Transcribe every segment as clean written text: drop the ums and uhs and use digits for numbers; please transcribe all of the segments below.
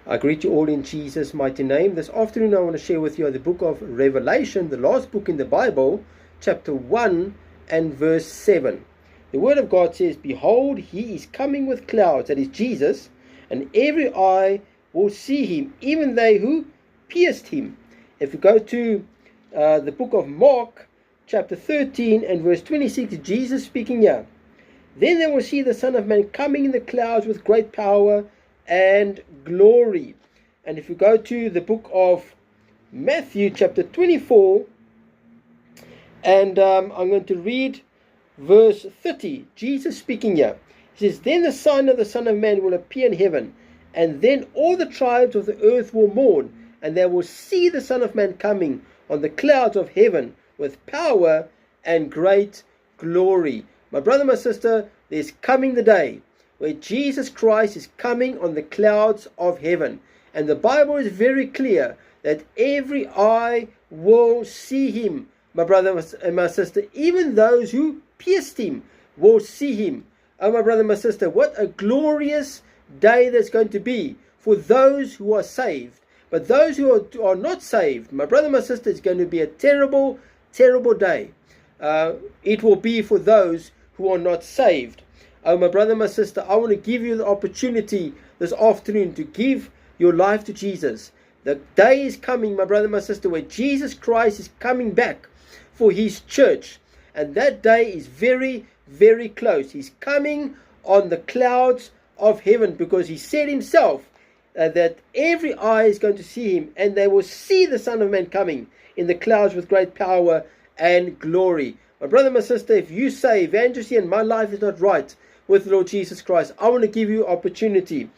I greet you all in Jesus' mighty name. This afternoon I want to share with you the book of Revelation, the last book in the Bible, chapter 1 and verse 7. The word of God says, "Behold, he is coming with clouds," that is Jesus, "and every eye will see him, even they who pierced him." If we go to the book of Mark, chapter 13 and verse 26, Jesus speaking here. "Then they will see the Son of Man coming in the clouds with great power and glory." And if we go to the book of Matthew chapter 24, and I'm going to read verse 30, Jesus speaking here. He says, "Then the sign of the Son of Man will appear in heaven, and then all the tribes of the earth will mourn, and they will see the Son of Man coming on the clouds of heaven with power and great glory." My brother, my sister, there's coming the day where Jesus Christ is coming on the clouds of heaven. And the Bible is very clear that every eye will see him, my brother and my sister. Even those who pierced him will see him. Oh, my brother and my sister, what a glorious day there's going to be for those who are saved. But those who are not saved, my brother and my sister, it's going to be a terrible, terrible day. It will be for those who are not saved. Oh, my brother, my sister, I want to give you the opportunity this afternoon to give your life to Jesus. The day is coming, my brother, my sister, where Jesus Christ is coming back for his church. And that day is very, very close. He's coming on the clouds of heaven, because he said himself that every eye is going to see him, and they will see the Son of Man coming in the clouds with great power and glory. My brother, my sister, if you say, "Evangelist, and my life is not right with the Lord Jesus Christ," I want to give you opportunity.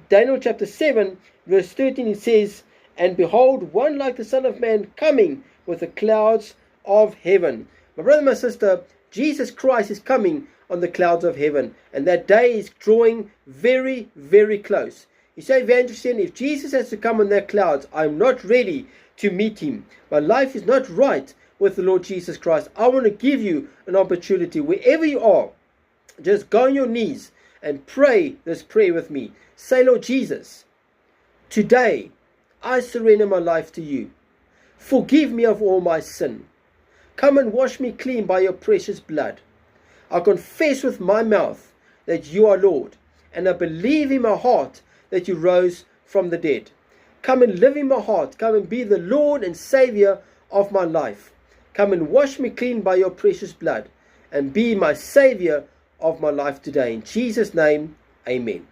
Daniel chapter 7 verse 13, it says, "And behold, one like the Son of Man coming with the clouds of heaven." My brother, my sister, Jesus Christ is coming on the clouds of heaven, and that day is drawing very, very close. You say, "Evangelist, if Jesus has to come on that clouds, I'm not ready to meet him. My life is not right with the Lord Jesus Christ." I want to give you an opportunity. Wherever you are, just go on your knees and pray this prayer with me. Say, "Lord Jesus, today I surrender my life to you. Forgive me of all my sin. Come and wash me clean by your precious blood. I confess with my mouth that you are Lord, and I believe in my heart that you rose from the dead. Come and live in my heart. Come and be the Lord and Savior of my life. Come and wash me clean by your precious blood, and be my Savior of my life today." In Jesus' name, amen.